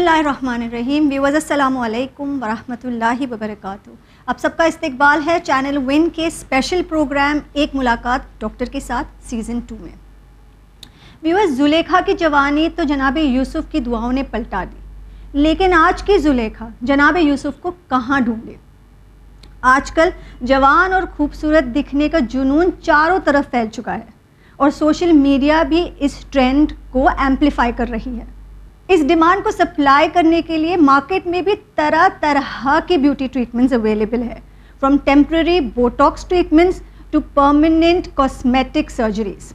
बिस्मिल्लाहिर्रहमानिर्रहीम। व्यूअर्स अस्सलामु अलैकुम वरहमतुल्लाहि वबरकातुहू। आप सबका इस्तकबाल है चैनल विन के स्पेशल प्रोग्राम एक मुलाकात डॉक्टर के साथ सीज़न 2 में। व्यूअर्स, जुलेखा की जवानी तो जनाब यूसुफ की दुआओं ने पलटा दी, लेकिन आज की जुलेखा जनाब यूसुफ को कहाँ ढूंढे। आजकल जवान और खूबसूरत दिखने का जुनून चारों तरफ फैल चुका है और सोशल मीडिया भी इस ट्रेंड को एम्पलीफाई कर रही है। इस डिमांड को सप्लाई करने के लिए मार्केट में भी तरह तरह की ब्यूटी ट्रीटमेंट्स अवेलेबल है, from temporary Botox treatments to permanent cosmetic surgeries.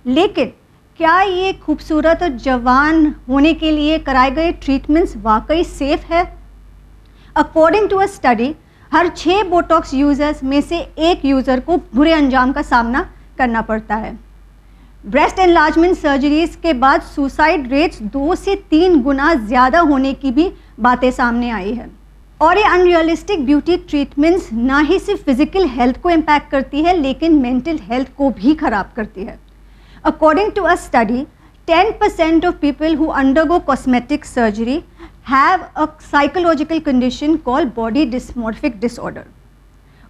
लेकिन क्या ये खूबसूरत और जवान होने के लिए कराए गए ट्रीटमेंट्स वाकई सेफ है? अकॉर्डिंग टू अ स्टडी, हर 6 बोटॉक्स यूजर्स में से एक यूज़र को बुरे अंजाम का सामना करना पड़ता है। ब्रेस्ट एनलार्जमेंट सर्जरीज के बाद सुसाइड रेट्स 2 से 3 गुना ज़्यादा होने की भी बातें सामने आई है। और ये अनरियलिस्टिक ब्यूटी ट्रीटमेंट्स ना ही सिर्फ फिजिकल हेल्थ को इम्पैक्ट करती है, लेकिन मेंटल हेल्थ को भी ख़राब करती है। According to a study, 10% of people who undergo cosmetic surgery have a psychological condition called body dysmorphic disorder.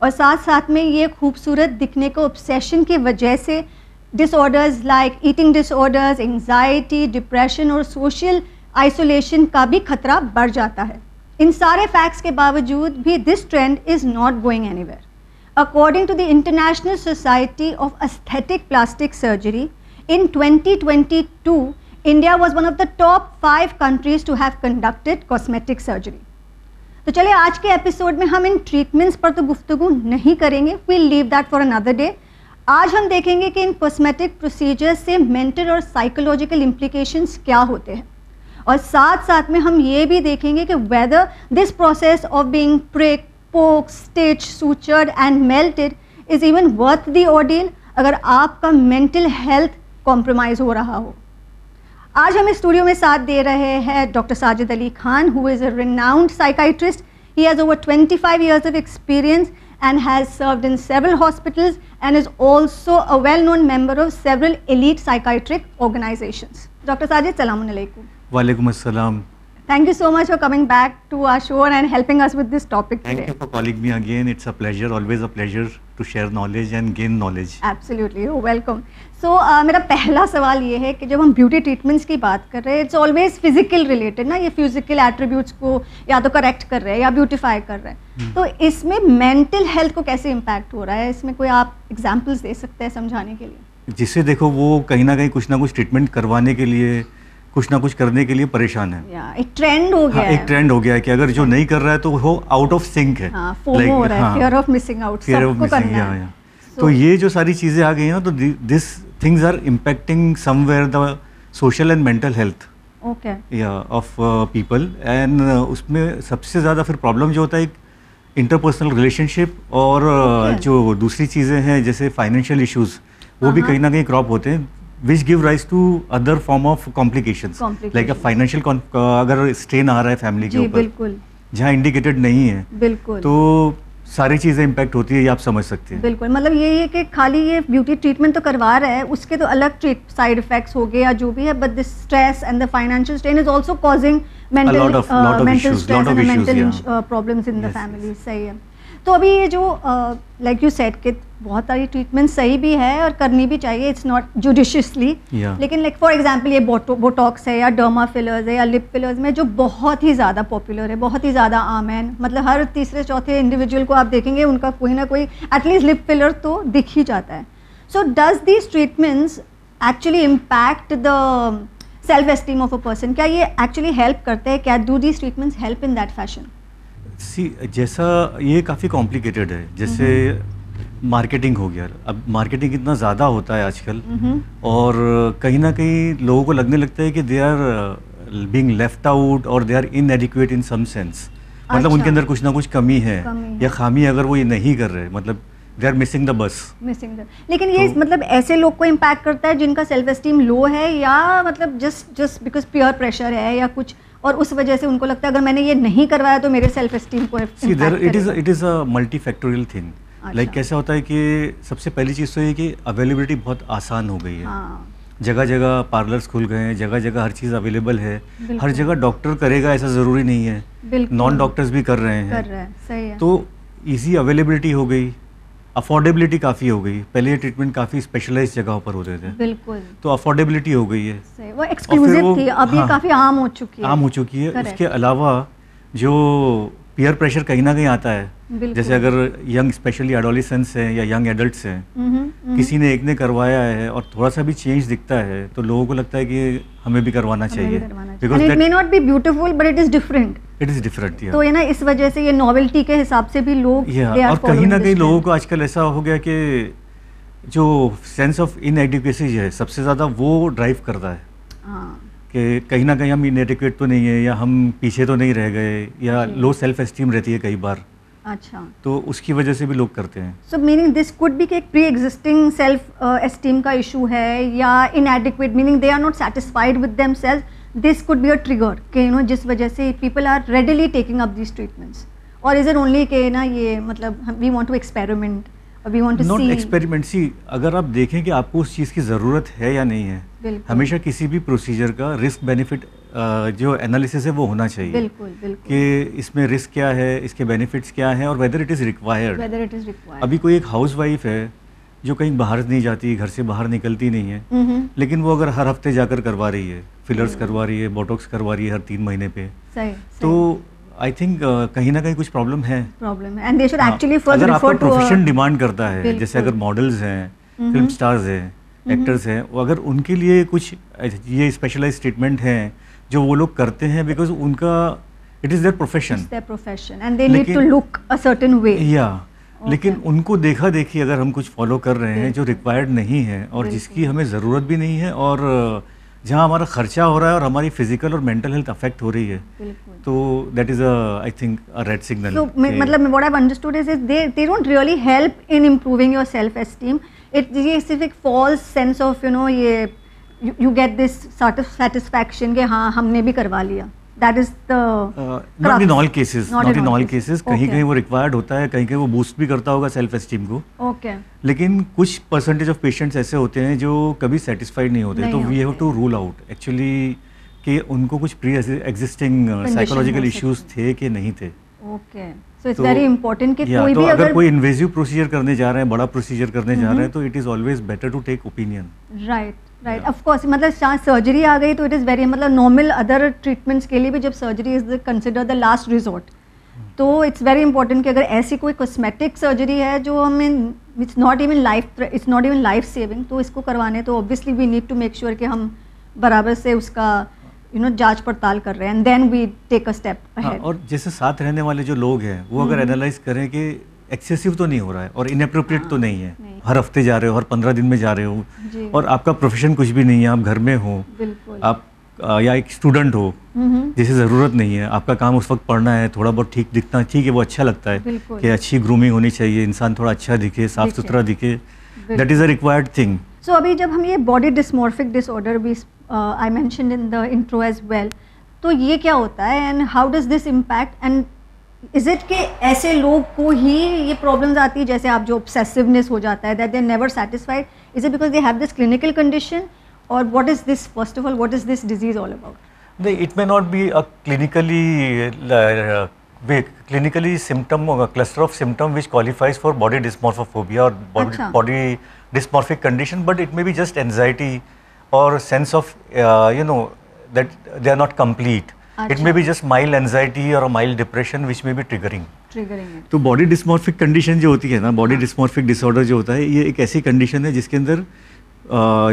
और साथ साथ में ये खूबसूरत दिखने का ऑब्सेशन की वजह से disorders like eating disorders, anxiety, depression और सोशल आइसोलेशन का भी खतरा बढ़ जाता है। इन सारे फैक्ट्स के बावजूद भी this trend is not going anywhere. According to the International Society of Aesthetic Plastic Surgery, in 2022, India was one of the top 5 countries to have conducted cosmetic surgery. तो चलिए आज के एपिसोड में हम इन ट्रीटमेंट्स पर तो गुफ्तगू नहीं करेंगे, we'll leave that for another day. आज हम देखेंगे कि इन कॉस्मेटिक प्रोसीजर्स से मेंटल और साइकोलॉजिकल इम्प्लीकेशंस क्या होते हैं, और साथ साथ में हम ये भी देखेंगे कि whether this process of being pricked, poked, stitched, sutured and melted is even worth the ordeal अगर आपका मेंटल हेल्थ कॉम्प्रोमाइज़ हो रहा हो। आज हम इस स्टूडियो में साथ दे रहे हैं doctor Sajid Ali Khan, who is a renowned psychiatrist. He has over 25 years of experience and has served in several hospitals and is also a well-known member of several elite psychiatric organizations. Dr. Sajid, Assalamu alaikum. Walaikum assalam. Thank you so much for coming back to our show and helping us with this topic today. Thank you for calling me again. It's a pleasure, always a pleasure to share knowledge and gain knowledge. Absolutely, you're welcome. So मेरा पहला सवाल ये है कि जब हम beauty treatments की बात कर रहे हैं, इट्स ऑलवेज फिजिकल रिलेटेड ना, ये फिजिकल एट्रीब्यूट्स को या तो करेक्ट कर रहे हैं या ब्यूटीफाई कर रहे हैं, तो इसमें मेंटल हेल्थ को कैसे इम्पैक्ट हो रहा है, इसमें कोई आप एग्जाम्पल्स दे सकते हैं समझाने के लिए? जिससे देखो वो कहीं ना कहीं कुछ ना कुछ ट्रीटमेंट करवाने के लिए, कुछ ना कुछ करने के लिए परेशान है। एक ट्रेंड हो गया है। एक ट्रेंड हो गया है कि अगर जो नहीं कर रहा है तो वो आउट ऑफ सिंक है, FOMO हो रहा है, फियर ऑफ मिसिंग आउट, सबको करना है। तो ये जो सारी चीज़ें आ गई हैं तो this things are impacting somewhere the social and mental health of people, and उसमें सबसे ज़्यादा फिर प्रॉब्लम जो होता है इंटरपर्सनल रिलेशनशिप, और जो दूसरी चीज़ें हैं जैसे फाइनेंशियल इश्यूज, वो भी कहीं ना कहीं क्रॉप होते हैं, which give rise to other form of complications. Like a financial अगर स्ट्रेन आ रहा है फैमिली के ऊपर जहाँ इंडिकेटेड नहीं है, बिल्कुल, तो सारी चीज़ें इम्पैक्ट होती है, ये आप समझ सकते हैं। बिल्कुल, मतलब ये है कि खाली ये ब्यूटी ट्रीटमेंट तो करवा रहा है, उसके तो अलग साइड इफेक्ट्स हो गए या जो भी है, but this stress and the financial strain is also causing mental stress and mental problems in the family. सही है। तो अभी ये जो लाइक यू सेड कि बहुत सारी ट्रीटमेंट सही भी है और करनी भी चाहिए, इट्स नॉट जुडिशियसली, लेकिन लाइक फॉर एग्जांपल ये बोटॉक्स है या डर्मा फिलर्स है या लिप फिलर्स में जो बहुत ही ज़्यादा पॉपुलर है, बहुत ही ज़्यादा आम है, मतलब हर तीसरे चौथे इंडिविजुअल को आप देखेंगे उनका कोई ना कोई एटलीस्ट लिप फिलर तो दिख ही जाता है। So does these treatments actually impact the self esteem of a person? क्या ये एक्चुअली हेल्प करते हैं? क्या do these treatments help in that fashion? जैसा ये काफ़ी कॉम्प्लिकेटेड है, जैसे मार्केटिंग हो गया, अब मार्केटिंग इतना ज़्यादा होता है आजकल, और कहीं ना कहीं लोगों को लगने लगता है कि they are being left out और they are इनएडिक्वेट in some sense, मतलब उनके अंदर कुछ ना कुछ कमी है या खामी, अगर वो ये नहीं कर रहे, मतलब they are missing the bus. लेकिन ये मतलब ऐसे लोग को इम्पैक्ट करता है जिनका सेल्फ एस्टीम लो है, या मतलब जस्ट बिकॉज पीयर प्रेशर है या कुछ, और उस वजह से उनको लगता है अगर मैंने ये नहीं करवाया तो मेरे सेल्फ एस्टीम को it is a multifactorial thing. Like कैसा होता है कि सबसे पहली चीज़ तो ये कि अवेलेबिलिटी बहुत आसान हो गई है, जगह जगह पार्लर्स खुल गए हैं, जगह जगह हर चीज़ अवेलेबल है, हर जगह डॉक्टर करेगा ऐसा ज़रूरी नहीं है, नॉन डॉक्टर्स भी कर रहे हैं, सही है। तो ईजी अवेलेबिलिटी हो गई, अफोर्डेबिलिटी काफ़ी हो गई। पहले ये ट्रीटमेंट काफ़ी स्पेशलाइज जगहों पर होते थे, बिल्कुल, तो अफोर्डेबिलिटी हो गई है, सही, वो एक्सक्लूसिव थी, अब ये काफ़ी आम हो चुकी है, आम हो चुकी है। उसके अलावा जो पीयर प्रेशर कहीं ना कहीं आता है, जैसे अगर यंग स्पेशली एडोलेसेंट्स हैं या यंग एडल्ट्स हैं, किसी ने एक ने करवाया है और थोड़ा सा भी चेंज दिखता है तो लोगों को लगता है कि हमें भी करवाना चाहिए, because it may not be beautiful but it is different, तो ये ना इस वजह से ये नॉवेल्टी के हिसाब से भी लोग और कहीं ना कहीं लोगों को आजकल ऐसा हो गया कि जो सेंस ऑफ इनएडिक्वेसी है सबसे ज़्यादा वो ड्राइव करता है, कि कहीं ना कहीं हम इनएडिक्वेट तो नहीं है, या हम पीछे तो नहीं रह गए, या लो सेल्फ एस्टीम रहती है कई बार। अच्छा, तो उसकी वजह से भी लोग करते हैं। So meaning this could be कि एक प्री एग्जिस्टिंग सेल्फ एस्टीम का इशू है, या inadequate meaning they are not satisfied with themselves, this could be a trigger कि जिस वजह से people are readily taking up these treatments, और इज इट ओनली कि ये मतलब we want to experiment, we want to see, not experiment. See, अगर आप देखें कि आपको उस चीज़ की ज़रूरत है या नहीं है, हमेशा किसी भी प्रोसीजर का रिस्क बेनिफिट जो एनालिसिस है वो होना चाहिए, बिल्कुल कि इसमें रिस्क क्या है, इसके बेनिफिट्स क्या हैं, और वेदर इट इज़ रिक्वायर्ड। अभी कोई एक हाउसवाइफ है जो कहीं बाहर नहीं जाती, घर से बाहर निकलती नहीं है, लेकिन वो अगर हर हफ्ते जाकर करवा रही है, फिलर्स करवा रही है, बोटॉक्स करवा रही है हर 3 महीने पे, तो आई थिंक कहीं ना कहीं कुछ प्रॉब्लम है, and they should actually first refer to profession demand करता है, जैसे अगर मॉडल्स हैं, फिल्म स्टार्स हैं, एक्टर्स हैं, अगर उनके लिए कुछ ये स्पेशलाइज्ड ट्रीटमेंट हैं जो वो लोग करते हैं, बिकॉज उनका it is their profession and they need to look a certain way, लेकिन उनको देखा देखी अगर हम कुछ फॉलो कर रहे हैं जो रिक्वायर्ड नहीं है और जिसकी हमें ज़रूरत भी नहीं है, और जहाँ हमारा खर्चा हो रहा है और हमारी फिजिकल और मेंटल हेल्थ अफेक्ट हो रही है, तो that is I think a red signal. मतलब what I have understood is they don't really help in improving your self esteem, ये सिर्फ एक फॉल्स सेंस ऑफ ये you get this sort of satisfaction कि हाँ हमने भी करवा लिया, that is the not in all cases, कहीं कहीं वो रिक्वायर्ड होता है, कहीं कहीं वो बूस्ट भी करता होगा सेल्फ एस्टीम को, लेकिन कुछ परसेंटेज ऑफ पेशेंट्स ऐसे होते हैं जो कभी सेटिस्फाइड नहीं होते, तो we have to rule out actually कि उनको कुछ प्री एग्जिस्टिंग साइकोलॉजिकल इश्यूज थे कि नहीं थे। सो इट्स वेरी इंपॉर्टेंट कि कोई भी अगर कोई इन्वेजिव प्रोसीजर करने जा रहे हैं, बड़ा प्रोसीजर करने जा रहे हैं, तो it is always better to take opinion. Right, of course, मतलब सर्जरी आ गई तो इट इज़ वेरी, मतलब नॉर्मल अदर ट्रीटमेंट्स के लिए भी जब surgery is consider the last resort, तो इट्स वेरी इंपॉर्टेंट कि अगर ऐसी कोई कॉस्मेटिक सर्जरी है जो हमें it's not even life saving, तो इसको करवाने तो obviously we need to make sure कि हम बराबर से उसका जांच पड़ताल कर रहे हैं, and then we take a step ahead. और जैसे साथ रहने वाले जो लोग हैं वो अगर एनालाइज करें कि एक्सेसिव तो नहीं हो रहा है और इनएप्रोप्रिएट तो नहीं है, हर हफ्ते जा रहे हो, हर 15 दिन में जा रहे हो, और आपका प्रोफेशन कुछ भी नहीं है, आप घर में हो, आप या एक स्टूडेंट हो जिसे ज़रूरत नहीं है, आपका काम उस वक्त पढ़ना है, थोड़ा बहुत ठीक दिखना ठीक है, वो अच्छा लगता है कि अच्छी ग्रूमिंग होनी चाहिए, इंसान थोड़ा अच्छा दिखे, साफ सुथरा दिखे, that is a required thing. So अभी जब हम ये बॉडी डिस्मॉर्फिक डिसऑर्डर भी I mentioned in the intro as well, तो ये क्या होता है and how does this impact, and is it कि ऐसे लोग को ही ये प्रॉब्लम्स आती है, जैसे आप जो ऑब्सेसिवनेस हो जाता है, that they never satisfied, is it because they have this clinical condition, और what is this, first of all what is this disease all about? It may not be a clinically symptom or a cluster of symptom which qualifies for body dysmorphophobia or body dysmorphic condition, but it may be just anxiety or sense of that they are not complete. It may be just mild anxiety or a mild depression which may be triggering it. तो body dysmorphic condition जो होती है ना, body dysmorphic disorder जो होता है, ये एक ऐसी condition है जिसके अंदर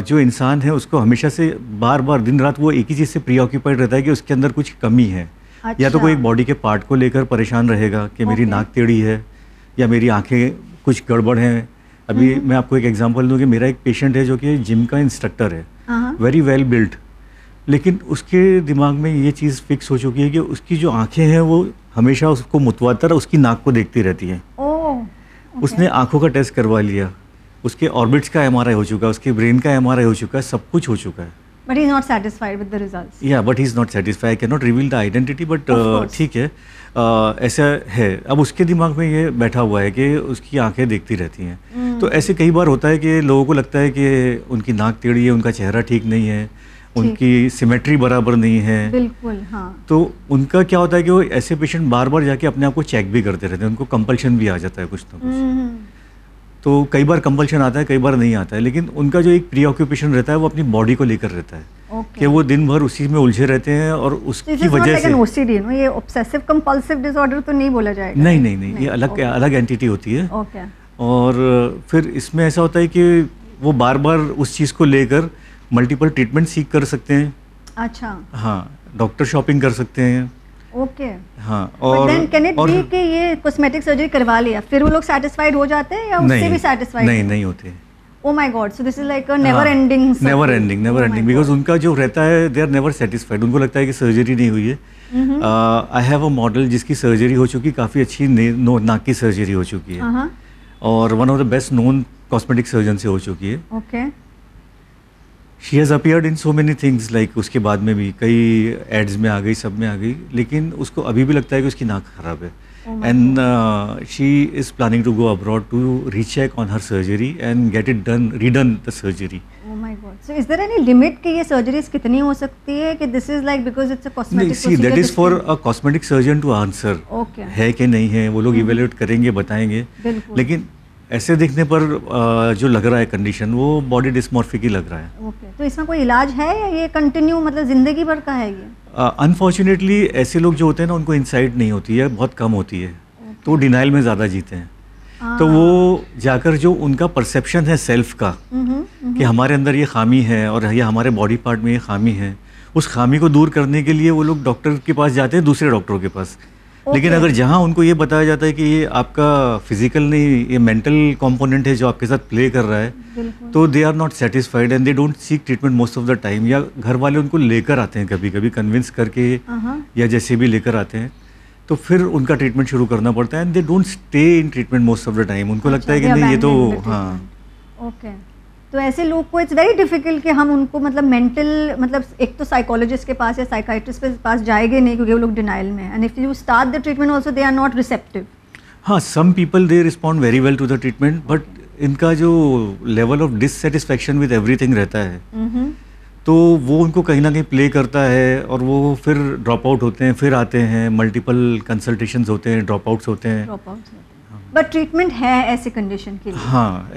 जो इंसान है उसको हमेशा से बार बार दिन रात वो एक ही चीज़ से प्रीऑक्यूपाइड रहता है कि उसके अंदर कुछ कमी है। या तो कोई एक बॉडी के पार्ट को लेकर परेशान रहेगा कि मेरी नाक टेढ़ी है या मेरी आंखें कुछ गड़बड़ हैं। अभी मैं आपको एक एग्जांपल दूं कि मेरा एक पेशेंट है जो कि जिम का इंस्ट्रक्टर है, वेरी वेल बिल्ट, लेकिन उसके दिमाग में ये चीज़ फिक्स हो चुकी है कि उसकी जो आंखें हैं वो हमेशा उसको मुतवातर उसकी नाक को देखती रहती हैं। उसने आँखों का टेस्ट करवा लिया, उसके ऑर्बिट्स का एमआरआई हो चुका है, उसके ब्रेन का एमआरआई हो चुका है, सब कुछ हो चुका है। But he is not satisfied with the results. Yeah, but he is not satisfied. I cannot reveal the identity, but ठीक है, ऐसा है। अब उसके दिमाग में ये बैठा हुआ है कि उसकी आंखें देखती रहती हैं, तो ऐसे कई बार होता है कि लोगों को लगता है कि उनकी नाक टेढ़ी है, उनका चेहरा ठीक नहीं है, उनकी सिमेट्री बराबर नहीं है। बिल्कुल, हाँ। तो उनका क्या होता है कि वो ऐसे पेशेंट बार बार जाके अपने आप को चेक भी करते रहते हैं, उनको कंपल्शन भी आ जाता है कुछ ना कुछ। तो कई बार कंपल्शन आता है, कई बार नहीं आता है, लेकिन उनका जो एक प्री ऑक्यूपेशन रहता है वो अपनी बॉडी को लेकर रहता है कि वो दिन भर उसी में उलझे रहते हैं और उसकी वजह से OCD, ये ऑब्सेसिव कंपल्सिव डिसऑर्डर तो नहीं बोला जाएगा। नहीं, ये अलग एंटिटी होती है। और फिर इसमें ऐसा होता है कि वो बार बार उस चीज़ को लेकर मल्टीपल ट्रीटमेंट सीख कर सकते हैं। अच्छा, हाँ, डॉक्टर शॉपिंग कर सकते हैं। ओके, हाँ। और कैन इट बी कि ये कॉस्मेटिक सर्जरी करवा लिया फिर वो लोग सेटिस्फाइड हो जाते हैं या उससे भी सेटिस्फाइड? नहीं होते। Oh my God, so this is like a never ending circle. never ending because उनका जो रहता है दे आर नेवर सेटिस्फाइड। उनको लगता है कि सर्जरी नहीं हुई है। आई हैव अ मॉडल जिसकी सर्जरी हो चुकी, काफ़ी अच्छी नाक की सर्जरी हो चुकी है और one of the best known cosmetic surgeon से हो चुकी है। Okay, she has appeared in so many things, like उसके बाद में भी कई एड्स में आ गई, सब में आ गई, लेकिन उसको अभी भी लगता है कि उसकी नाक खराब है। And she is planning to go abroad to recheck on her surgery and get it done, redone the surgery. Oh my God. So is there any limit कि ये सर्जरीज कितनी हो सकती है कि this is like because it's a cosmetic procedure? See, that is for a cosmetic surgeon to answer. Okay. है कि नहीं है, वो लोग इवेल्युएट करेंगे, बताएंगे। लेकिन ऐसे देखने पर जो लग रहा है कंडीशन वो बॉडी डिस्मॉर्फिक ही लग रहा है। ओके, तो इसमें कोई इलाज है या ये कंटिन्यू मतलब जिंदगी भर का है ये? अनफॉर्चुनेटली ऐसे लोग जो होते हैं ना उनको इंसाइट नहीं होती है, बहुत कम होती है। तो वो डिनाइल में ज़्यादा जीते हैं। तो वो जाकर जो उनका परसेप्शन है सेल्फ का कि हमारे अंदर ये खामी है और ये हमारे बॉडी पार्ट में ये खामी है, उस खामी को दूर करने के लिए वो लोग डॉक्टर के पास जाते हैं, दूसरे डॉक्टरों के पास। लेकिन अगर जहाँ उनको ये बताया जाता है कि ये आपका फिजिकल नहीं, ये मेंटल कंपोनेंट है जो आपके साथ प्ले कर रहा है, तो they are not satisfied and they don't seek treatment most of the time. या घर वाले उनको लेकर आते हैं कभी कभी कन्विंस करके या जैसे भी लेकर आते हैं, तो फिर उनका ट्रीटमेंट शुरू करना पड़ता है and they don't stay in treatment most of the time. उनको लगता है कि नहीं ये तो हाँ। ओके, तो ऐसे लोग को इट्स वेरी डिफिकल्ट कि हम उनको मतलब मेंटल मतलब एक तो साइकोलॉजिस्ट के पास या साइकाइट्रिस्ट के पास जाएंगे नहीं क्योंकि वो लोग डिनाइल में है। And if you start the treatment also they are not receptive. हाँ, some people they respond very well to the treatment, but इनका जो level of dissatisfaction with everything रहता है तो वो उनको कहीं ना कहीं प्ले करता है और वो फिर ड्रॉप आउट होते हैं, फिर आते हैं, मल्टीपल कंसल्टेशंस होते हैं, ड्रॉप आउट्स होते हैं। बट ट्रीटमेंट है ऐसे कंडीशन के लिए? हाँ,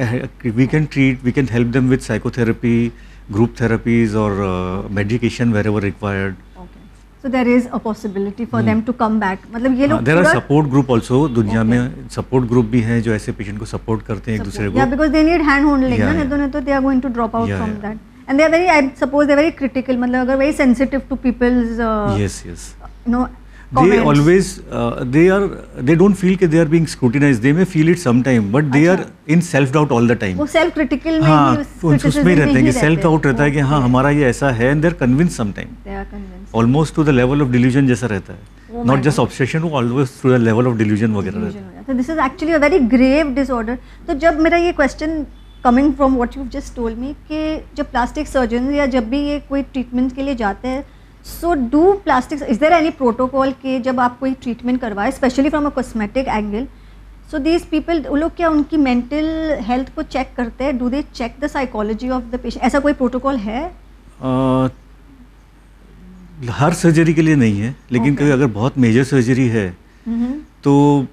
we can help them with psychotherapy, group therapies और medication wherever required. So there is a possibility for them to come back. मतलब ये लोग there are support group also दुनिया में support group भी हैं जो ऐसे पेशेंट को सपोर्ट करते हैं एक दूसरे को। Yeah, because they need hand holding ना, नहीं तो they are going to drop out from that. And they are very, I suppose they are very critical, मतलब अगर very sensitive to people's yes you know comments. They always they don't feel कि they are being scrutinized. They may feel it sometime, but they are in self doubt all the time. वो self critical में हाँ, उसमें ही रहते हैं कि self doubt रहता है कि हाँ हमारा ये ऐसा है, and they are convinced sometime. They are convinced. Almost to the level of delusion जैसा रहता है। Not just obsession, वो always to the level of delusion वगैरह रहता है। So this is actually a very grave disorder. तो जब मेरा ये question coming from what you've just told me कि जब प्लास्टिक सर्जन या जब भी ये कोई ट्रीटमेंट के लिए जाते हैं, so do plastic, is there any protocol कि जब आप कोई ट्रीटमेंट करवाए specially from a cosmetic angle, so these people वो लोग क्या उनकी मेंटल हेल्थ को चेक करते हैं? Do they check the psychology of the patient? ऐसा कोई प्रोटोकॉल है? हर सर्जरी के लिए नहीं है, लेकिन कभी अगर बहुत मेजर सर्जरी है तो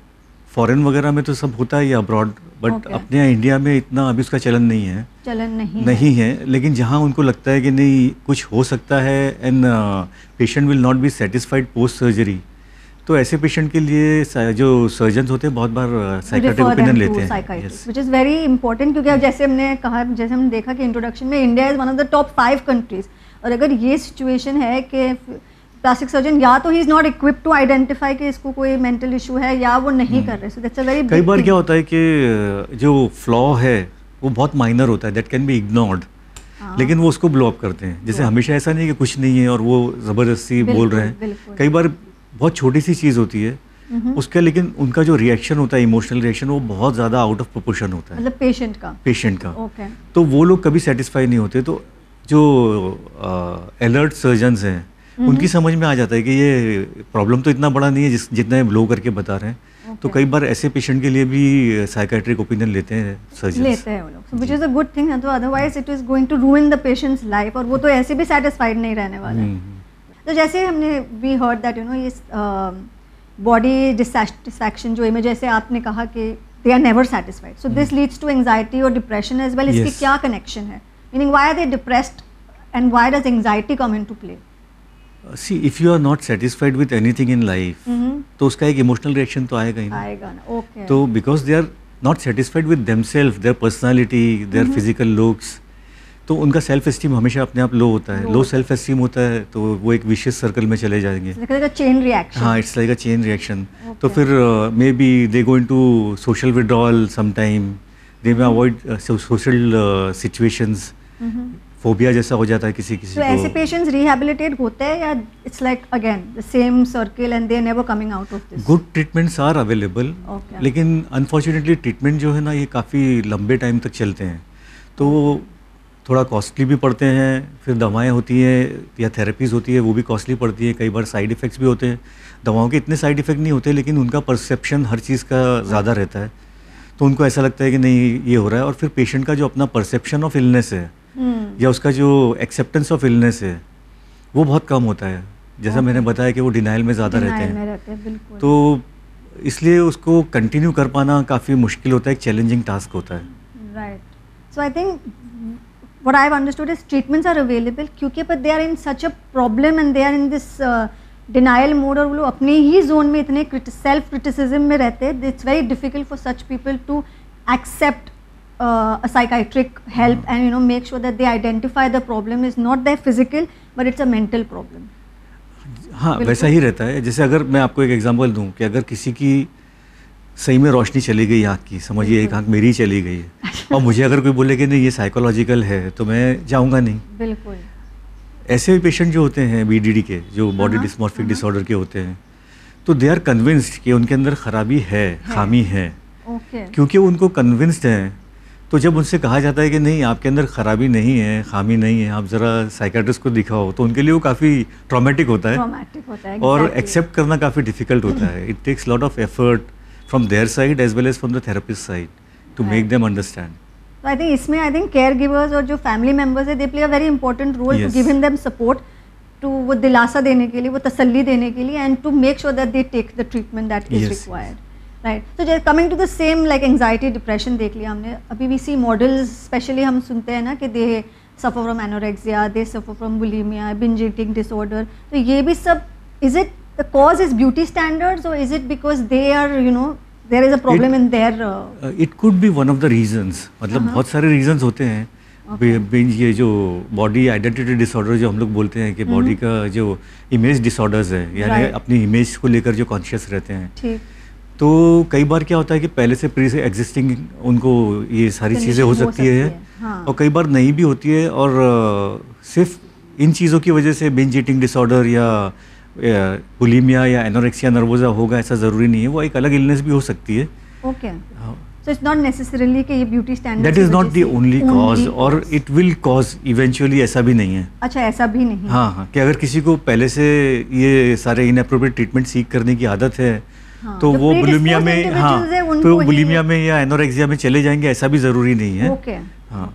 फॉरेन वगैरह में तो सब होता है या अब्रॉड, बट अपने यहाँ इंडिया में इतना अभी उसका चलन नहीं है। नहीं है, लेकिन जहाँ उनको लगता है कि नहीं कुछ हो सकता है and patient will not be satisfied post surgery, तो ऐसे पेशेंट के लिए जो सर्जन होते हैं बहुत बार साइकियाट्रिक ओपिनियन लेते हैं, व्हिच इज़ वेरी इंपॉर्टेंट क्योंकि जैसे हमने कहा, जैसे हमने देखा कि इंट्रोडक्शन में India is one of the top 5 countries, और अगर ये सिचुएशन है कि प्लास्टिक सर्जन या तो he is not equipped to identify कि इसको कोई मेंटल इशू है या वो नहीं कर रहे, सो दैट्स अ वेरी कई बार क्या होता है कि जो फ्लॉ है वो बहुत माइनर होता है, दैट कैन बी इग्नोर्ड, लेकिन वो उसको ब्लो अप करते हैं। जैसे हमेशा ऐसा नहीं कि कुछ नहीं है और वो ज़बरदस्ती बोल रहे हैं, कई बार बहुत छोटी सी चीज़ होती है उसका, लेकिन उनका जो रिएक्शन होता है, इमोशनल रिएक्शन, वो बहुत ज़्यादा आउट ऑफ प्रोपोर्शन होता है, मतलब पेशेंट का। तो वो लोग कभी सेटिस्फाई नहीं होते। तो जो अलर्ट सर्जन्स हैं उनकी समझ में आ जाता है कि ये प्रॉब्लम तो इतना बड़ा नहीं है जितना ये ब्लो करके बता रहे हैं, तो कई बार ऐसे पेशेंट के लिए भी साइकेट्रिक ओपिनियन लेते हैं सर्जन, लेते हैं वो लोग, which is a good thing, तो otherwise it is going to ruin the patient's life, और वो तो ऐसे भी सेटिस्फाइड नहीं रहने वाला है। तो जैसे हमने we heard that you know ये बॉडी डिससैटिस्फैक्शन जो है, जैसे आपने कहा कि they are never satisfied, so this leads to anxiety और डिप्रेशन एज वेल। इसकी क्या कनेक्शन है, meaning why are they depressed and why does anxiety come into play? See if you are not satisfied with anything in life, तो उसका एक emotional reaction तो आएगा ही ना। ओके। तो because they are not satisfied with themselves, their personality, their physical looks, तो उनका self esteem हमेशा अपने आप लो होता है। लो सेल्फ एस्टीम होता है तो वो एक विशियस सर्कल में चले जाएंगे। Chain reaction. हाँ, it's like a chain reaction. तो फिर maybe they go into social withdrawal sometime, they may avoid social situations, phobia जैसा हो जाता है किसी किसी को। ऐसे पेशेंट्स रिहैबिलिटेट होते हैं या it's like again the same circle and they are never coming out of this? Good treatments are available, लेकिन अनफॉर्चुनेटली ट्रीटमेंट जो है ना ये काफ़ी लंबे टाइम तक चलते हैं, तो थोड़ा कॉस्टली भी पड़ते हैं। फिर दवाएं होती हैं या थेरेपीज़ होती है, वो भी कॉस्टली पड़ती है। कई बार साइड इफ़ेक्ट्स भी होते हैं। दवाओं के इतने साइड इफ़ेक्ट नहीं होते, लेकिन उनका परसेप्शन हर चीज़ का ज़्यादा रहता है, तो उनको ऐसा लगता है कि नहीं ये हो रहा है। और फिर पेशेंट का जो अपना परसेप्शन ऑफ इलनेस है या उसका जो एक्सेप्टेंस ऑफ इलनेस है वो बहुत कम होता है। जैसा मैंने बताया कि वो डिनाइल में ज़्यादा रहते हैं, तो इसलिए उसको कंटिन्यू कर पाना काफ़ी मुश्किल होता है, एक चैलेंजिंग टास्क होता है। Right. So I think what I've understood is treatments are available, क्योंकि but they are in such a problem and they are in this denial mode, और वो लोग अपने ही जोन में इतने सेल्फ क्रिटिसिज्म में रहते हैं, it's very difficult for such people to accept a psychiatric help and you know make sure that they identify the problem is not their physical but it's a mental problem. हाँ, वैसा ही रहता है। जैसे अगर मैं आपको एक एग्जांपल दूं कि अगर किसी की सही में रोशनी चली गई आँख की, समझिए एक आँख मेरी ही चली गई है, और मुझे अगर कोई बोले कि नहीं ये साइकोलॉजिकल है, तो मैं जाऊंगा नहीं। बिल्कुल। ऐसे भी पेशेंट जो होते हैं BDD के, जो बॉडी डिस्मॉर्फिक डिसऑर्डर के होते हैं, तो दे आर कन्विंस्ड कि उनके अंदर खराबी है, खामी है। क्योंकि उनको कन्विंस्ड हैं, तो जब उनसे कहा जाता है कि नहीं आपके अंदर खराबी नहीं है, खामी नहीं है, आप ज़रा साइकियाट्रिस्ट को दिखाओ, तो उनके लिए वो काफ़ी ट्रॉमेटिक होता है और एक्सेप्ट करना काफ़ी डिफिकल्ट होता है। It takes lot of effort from their side as well as from the therapist side to make them understand. So I think इसमें I think caregivers और जो family members है, they play a very important role to give them support, to वो दिलासा देने के लिए, वो तसल्ली देने के लिए, and to make sure that they take the treatment that is required. Right. So just coming to the same like anxiety, depression देख लिया हमने। अभी we see models, especially हम सुनते हैं ना कि they suffer from anorexia, they suffer from bulimia, binge eating disorder. तो ये भी सब, is it the cause is beauty standards or is it because they are you know there is a problem in their it could be one of the reasons, मतलब बहुत सारे reasons होते हैं। ये जो बॉडी आइडेंटिटी डिसऑर्डर जो हम लोग बोलते हैं कि बॉडी का जो इमेज डिसऑर्डर्स है, यानी अपनी इमेज को लेकर जो कॉन्शियस रहते हैं, तो कई बार क्या होता है कि पहले से प्री एग्जिस्टिंग उनको ये सारी चीज़ें हो सकती है, और कई बार नहीं भी होती है, और सिर्फ इन चीज़ों की वजह से बिंज ईटिंग डिसऑर्डर या बुलिमिया या एनोरेक्सिया नर्वोसा होगा ऐसा ज़रूरी नहीं है, वो एक अलग इलनेस भी हो सकती है। Okay, so it's not necessarily कि ये beauty standard, that is not the only cause, और इट विल कॉज इवेंचुअली, ऐसा भी नहीं है। अच्छा, ऐसा भी नहीं है। हाँ, कि अगर किसी को पहले से ये सारे इनएप्रोप्रिएट ट्रीटमेंट सीख करने की आदत है, तो वो बुलिमिया में, तो बुलिमिया में या एनोरेक्सिया में चले जाएंगे, ऐसा भी ज़रूरी नहीं है। हाँ,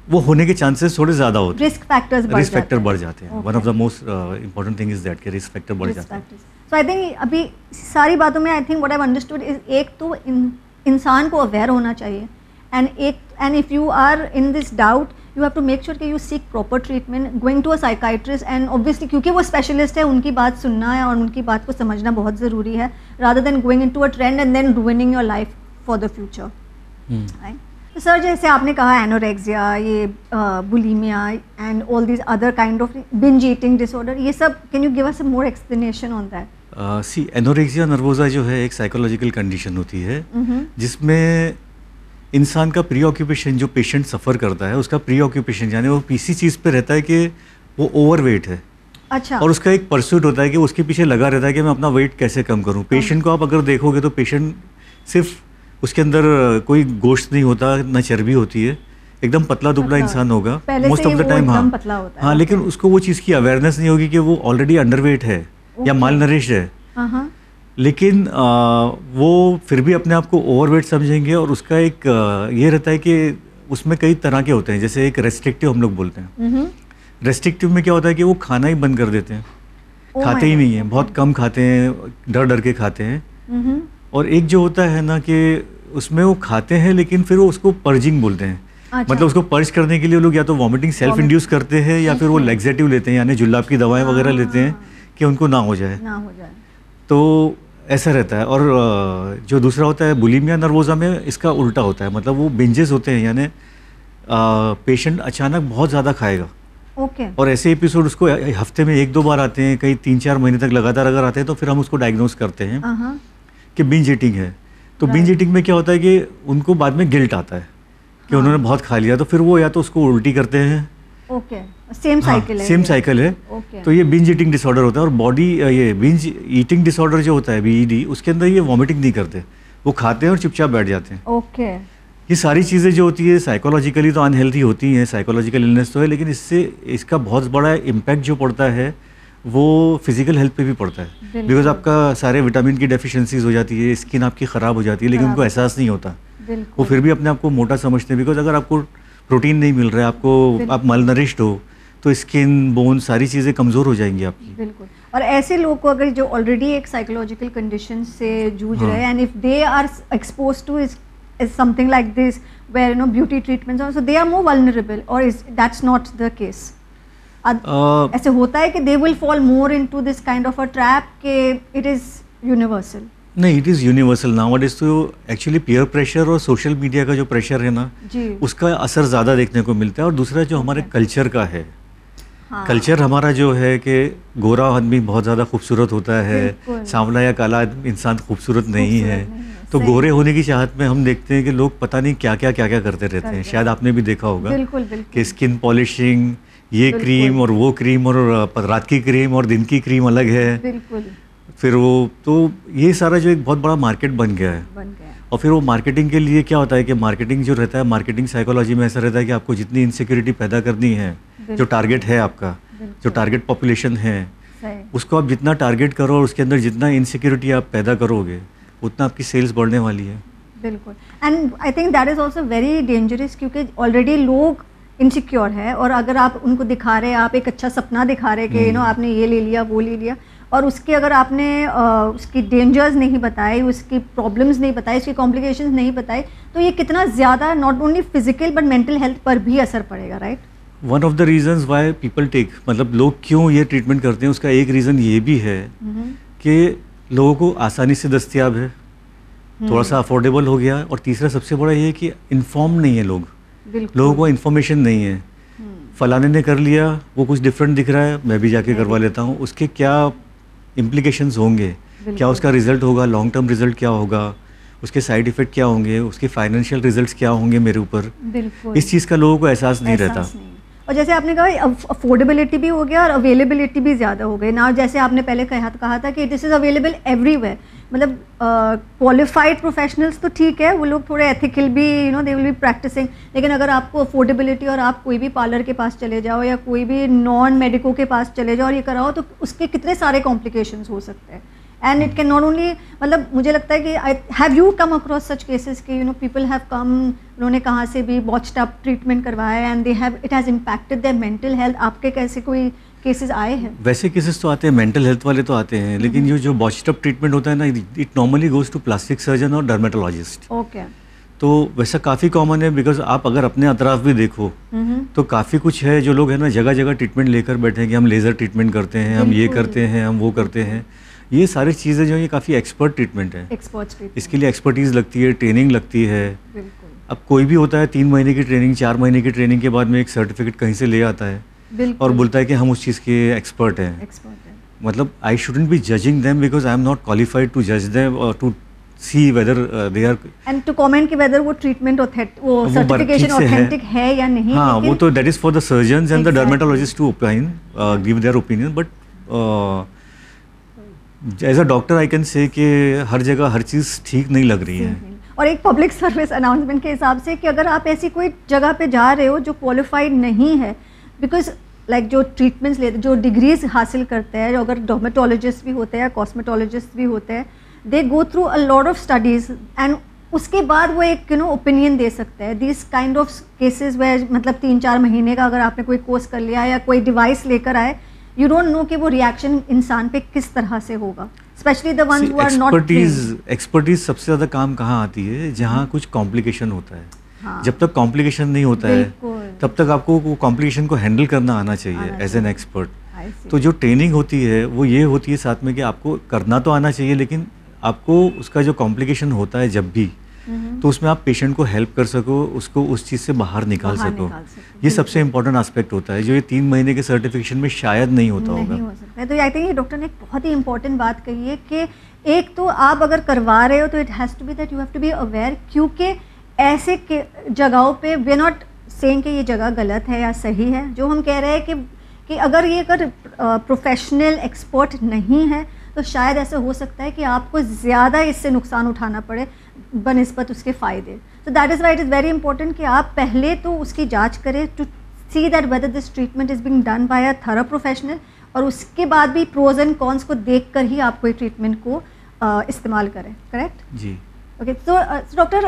वो होने के चांसेस थोड़े ज़्यादा होते हैं, रिस्क फैक्टर बढ़ जाते हैं। One of the most important thing is that कि रिस्क फैक्टर बढ़ जाते हैं। सो आई थिंक अभी सारी बातों में I think what I have understood is, एक तो इंसान को अवेयर होना चाहिए, and if you are in this doubt you have to make sure कि you seek proper treatment, going to a psychiatrist, and obviously क्योंकि वो स्पेशलिस्ट है, उनकी बात सुनना है और उनकी बात को समझना बहुत ज़रूरी है, rather than going into a trend and then ruining your life for the future. तो सर, जैसे आपने कहा एनोरेक्सिया, ये bulimia and all this other kind of binge eating disorder, ये सब, can you give us more explanation on that? See, anorexia nervosa जो है एक साइकोलॉजिकल कंडीशन होती है जिसमें इंसान का प्री ऑक्यूपेशन, जो पेशेंट सफ़र करता है उसका प्री ऑक्यूपेशन, यानी वो इसी चीज़ पे रहता है कि वो ओवरवेट है। अच्छा। और उसका एक परस्यूट होता है कि उसके पीछे लगा रहता है कि मैं अपना वेट कैसे कम करूँ। पेशेंट को आप अगर देखोगे तो पेशेंट सिर्फ उसके अंदर कोई गोश्त नहीं होता, न चर्बी होती है, एकदम पतला दुबला इंसान होगा मोस्ट ऑफ द टाइम। हाँ, लेकिन उसको वो चीज़ की अवेयरनेस नहीं होगी कि वो ऑलरेडी अंडरवेट है या माल नरिश्ड है। लेकिन वो फिर भी अपने आप को ओवरवेट समझेंगे, और उसका एक ये रहता है कि उसमें कई तरह के होते हैं। जैसे एक रेस्ट्रिक्टिव हम लोग बोलते हैं। रेस्ट्रिक्टिव में क्या होता है कि वो खाना ही बंद कर देते हैं, खाते ही नहीं है, बहुत कम खाते हैं, डर डर के खाते हैं। और एक जो होता है ना कि उसमें वो खाते हैं लेकिन फिर वो उसको पर्जिंग बोलते हैं। अच्छा। मतलब उसको पर्ज करने के लिए लोग या तो वॉमिटिंग सेल्फ इंड्यूस करते हैं या फिर वो लैक्सेटिव लेते हैं, यानी जुल्लाब की दवाएं वगैरह लेते हैं कि उनको ना हो जाए। तो ऐसा रहता है। और जो दूसरा होता है बुलिमिया नर्वोसा में इसका उल्टा होता है, मतलब वो बिंजेस होते हैं, यानी पेशेंट अचानक बहुत ज़्यादा खाएगा। और ऐसे एपिसोड उसको हफ्ते में 1-2 बार आते हैं, कई 3-4 महीने तक लगातार अगर आते हैं तो फिर हम उसको डायग्नोस करते हैं कि बिंज ईटिंग है। तो बिंज ईटिंग में क्या होता है कि उनको बाद में गिल्ट आता है कि उन्होंने बहुत खा लिया, तो फिर वो या तो उसको उल्टी करते हैं। सेम साइकिल है। सेम साइकिल है। तो ये बिंज ईटिंग डिसऑर्डर होता है। और बॉडी ये बिंज ईटिंग डिसऑर्डर जो होता है बीईडी, उसके अंदर ये वॉमिटिंग नहीं करते, वो खाते हैं और चुपचाप बैठ जाते हैं। ये सारी चीज़ें जो होती है साइकोलॉजिकली तो अनहेल्थी होती हैं, साइकोलॉजिकल इलनेस तो है, लेकिन इससे इसका बहुत बड़ा इम्पैक्ट जो पड़ता है वो फिजिकल हेल्थ पे भी पड़ता है। बिकॉज आपका सारे विटामिन की डेफिशिएंसीज हो जाती है, स्किन आपकी ख़राब हो जाती है, लेकिन उनको एहसास नहीं होता। वो फिर भी अपने आप को मोटा समझते हैं। बिकॉज अगर आपको प्रोटीन नहीं मिल रहा है, आपको आप मालनरिश्ड हो, तो स्किन बोन सारी चीज़ें कमज़ोर हो जाएंगी आपकी। बिल्कुल। और ऐसे लोग को अगर जो ऑलरेडी एक साइकोलॉजिकल कंडीशन से जूझ रहे हैं, and if they are expose to is something like this where beauty treatments also they are more vulnerable, or is that's not the case? ऐसे होता है कि they will fall more into this kind of a trap कि it is universal? नहीं, it is universal nowadays. तो actually peer pressure और social media का जो प्रेशर है ना जी, उसका असर ज़्यादा देखने को मिलता है। और दूसरा जो हमारे कल्चर का है, कल्चर हमारा जो है कि गोरा आदमी बहुत ज़्यादा खूबसूरत होता है, सांवला या काला इंसान खूबसूरत नहीं है। तो गोरे होने की चाहत में हम देखते हैं कि लोग पता नहीं क्या क्या करते रहते हैं। शायद आपने भी देखा होगा कि स्किन पॉलिशिंग, ये क्रीम और वो क्रीम, और रात की क्रीम और दिन की क्रीम अलग है। फिर वो तो ये सारा जो एक बहुत बड़ा मार्केट बन गया है। और फिर वो मार्केटिंग के लिए क्या होता है कि मार्केटिंग जो रहता है, मार्केटिंग साइकोलॉजी में ऐसा रहता है कि आपको जितनी इनसिक्योरिटी पैदा करनी है, जो टारगेट है आपका, जो टारगेट पॉपुलेशन है, उसको आप जितना टारगेट करो और उसके अंदर जितना इनसिक्योरिटी आप पैदा करोगे उतना आपकी सेल्स बढ़ने वाली है। बिल्कुल। And I think that is also very dangerous, क्योंकि ऑलरेडी लोग इनसिक्योर है, और अगर आप उनको दिखा रहे हैं, आप एक अच्छा सपना दिखा रहे कि आपने ये ले लिया, वो ले लिया, और उसके अगर आपने उसकी डेंजर्स नहीं बताए, उसकी प्रॉब्लम्स नहीं बताए, उसकी कॉम्प्लिकेशंस नहीं बताए, तो ये कितना ज़्यादा not only physical but mental health पर भी असर पड़ेगा, right? One of the reasons why people take, मतलब लोग क्यों ये ट्रीटमेंट करते हैं, उसका एक रीज़न ये भी है कि लोगों को आसानी से दस्तयाब है, थोड़ा सा अफोर्डेबल हो गया, और तीसरा सबसे बड़ा ये है कि इन्फॉर्म नहीं है लोग, लोगों को इन्फॉर्मेशन नहीं है। फलाने ने कर लिया, वो कुछ डिफरेंट दिख रहा है, मैं भी जाके करवा लेता हूँ, उसके क्या इम्प्लीकेशंस होंगे, क्या उसका रिजल्ट होगा, लॉन्ग टर्म रिजल्ट क्या होगा, उसके साइड इफ़ेक्ट क्या होंगे, उसके फाइनेंशियल रिजल्ट्स क्या होंगे मेरे ऊपर, इस चीज़ का लोगों को एहसास नहीं रहता। और जैसे आपने कहा अफोर्डेबिलिटी भी हो गया और अवेलेबिलिटी भी ज़्यादा हो गई ना। जैसे आपने पहले कहा था कि दिस इज़ अवेलेबल एवरीवेयर, मतलब क्वालिफाइड प्रोफेशनल्स तो ठीक है, वो लोग थोड़े एथिकल भी दे विल बी प्रैक्टिसिंग, लेकिन अगर आपको अफोर्डेबिलिटी और आप कोई भी पार्लर के पास चले जाओ या कोई भी नॉन मेडिको के पास चले जाओ और ये कराओ, तो उसके कितने सारे कॉम्प्लिकेशंस हो सकते हैं। And it can not only, मतलब मुझे लगता है कि I have you come across such cases कि पीपल हैव कम, उन्होंने कहाँ से भी बॉच्ड अप ट्रीटमेंट करवाया and they have it has impacted their mental health. आपके कैसे कोई केसेस आए हैं? वैसे केसेस तो आते हैं, मेंटल हेल्थ वाले तो आते हैं, लेकिन जो बॉच्ड अप ट्रीटमेंट होता है ना, it normally goes to plastic surgeon और डर्मेटोलॉजिस्ट। ओके। तो वैसा काफ़ी कॉमन है, बिकॉज आप अगर अपने अतराफ भी देखो तो काफ़ी कुछ है जो लोग है ना जगह जगह ट्रीटमेंट लेकर बैठे हैं कि हम लेज़र ट्रीटमेंट करते हैं, हम ये करते हैं, हम वो करते हैं। ये सारी चीज़ें जो ये काफ़ी एक्सपर्ट ट्रीटमेंट है, इसके लिए एक्सपर्टीज़ लगती है, ट्रेनिंग लगती है। अब कोई भी होता है 3 महीने की ट्रेनिंग, 4 महीने की ट्रेनिंग के बाद में एक सर्टिफिकेट कहीं से ले आता है और बोलता है कि हम उस चीज़ के एक्सपर्ट हैं। मतलब I shouldn't be judging them because I am not qualified to जज देम और to see whether they are and to comment कि वेदर वो ट्रीटमेंट वो सर्टिफिकेशन ऑथेंटिक है या नहीं। हाँ, वो तो that is for the surgeons and the dermatologist to opine, give their opinion, but as a doctor I can say कि हर जगह हर चीज़ ठीक नहीं लग रही है। और एक पब्लिक सर्विस अनाउंसमेंट के हिसाब से कि अगर आप ऐसी कोई जगह पे जा रहे हो जो क्वालिफाइड नहीं है, बिकॉज लाइक जो ट्रीटमेंट्स लेते, जो डिग्रीज हासिल करते हैं, जो अगर डर्मेटोलॉजिस्ट भी होते हैं, कॉस्मेटोलॉजिस्ट भी होते हैं, they go through a lot of studies and उसके बाद वो एक ओपिनियन दे सकते हैं. दिस काइंड ऑफ केसेस वे मतलब 3-4 महीने का अगर आपने कोई कोर्स कर लिया या कोई डिवाइस लेकर आए, यू डोंट नो कि वो रिएक्शन इंसान पे किस तरह से होगा, specially the ones who are not trained. Expertise सबसे ज़्यादा काम कहाँ आती है? जहाँ कुछ कॉम्प्लिकेशन होता है. हाँ. जब तक कॉम्प्लिकेशन नहीं होता है तब तक आपको वो कॉम्प्लिकेशन को हैंडल करना आना चाहिए एज एन एक्सपर्ट. तो जो ट्रेनिंग होती है वो ये होती है साथ में कि आपको करना तो आना चाहिए, लेकिन आपको उसका जो कॉम्प्लिकेशन होता है जब भी, तो उसमें आप पेशेंट को हेल्प कर सको, उसको उस चीज़ से बाहर निकाल सको. ये सबसे इम्पोर्टेंट एस्पेक्ट होता है जो ये 3 महीने के सर्टिफिकेशन में शायद नहीं होता होगा. हो सकता है. तो आई थिंक ये डॉक्टर ने एक बहुत ही इंपॉर्टेंट बात कही है कि एक तो आप अगर करवा रहे हो तो it has to be that you have to be aware, क्योंकि ऐसे जगहों पे वी आर नॉट सेइंग कि ये जगह गलत है या सही है. जो हम कह रहे हैं कि अगर ये प्रोफेशनल एक्सपर्ट नहीं है तो शायद ऐसा हो सकता है कि आपको ज़्यादा इससे नुकसान उठाना पड़े बनिस्बत उसके फ़ायदे. So that is why it is very important कि आप पहले तो उसकी जांच करें to see that whether this treatment is being done by a thorough professional, और उसके बाद भी प्रोज एंड कॉन्स को देख कर ही आप कोई ट्रीटमेंट को इस्तेमाल करें. करेक्ट जी. ओके. सो डॉक्टर,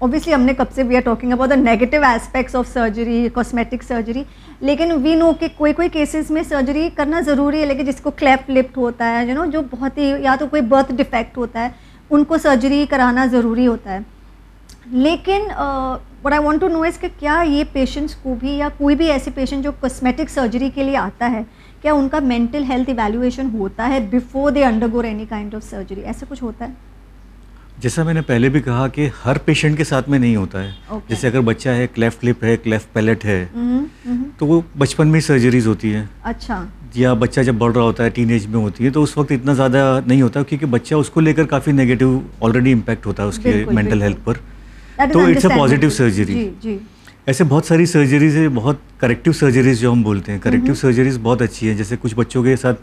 ऑब्वियसली हमने कब से we are talking about the negative aspects of surgery, cosmetic surgery, लेकिन वी नो कि कोई केसेस में सर्जरी करना ज़रूरी है, लेकिन जिसको क्लेफ्ट लिप होता है जो बहुत ही, या तो कोई बर्थ डिफेक्ट होता है, उनको सर्जरी कराना ज़रूरी होता है. लेकिन what I want to know is कि क्या ये पेशेंट्स को भी, या कोई भी ऐसे पेशेंट जो कॉस्मेटिक सर्जरी के लिए आता है, क्या उनका मेंटल हेल्थ इवैल्यूएशन होता है before they undergo any kind of surgery? ऐसा कुछ होता है? जैसा मैंने पहले भी कहा कि हर पेशेंट के साथ में नहीं होता है. जैसे अगर बच्चा है, क्लेफ्ट लिप है, क्लेफ्ट पैलेट है, तो वो बचपन में सर्जरीज होती है. अच्छा. या बच्चा जब बढ़ रहा होता है, टीनेज में होती है, तो उस वक्त इतना ज़्यादा नहीं होता, क्योंकि बच्चा उसको लेकर काफ़ी नेगेटिव ऑलरेडी इम्पैक्ट होता है उसके मेंटल हेल्थ पर. तो इट्स अ पॉजिटिव सर्जरी. ऐसे बहुत सारी सर्जरीज है, बहुत करेक्टिव सर्जरीज जो हम बोलते हैं. करेक्टिव सर्जरीज बहुत अच्छी है. जैसे कुछ बच्चों के साथ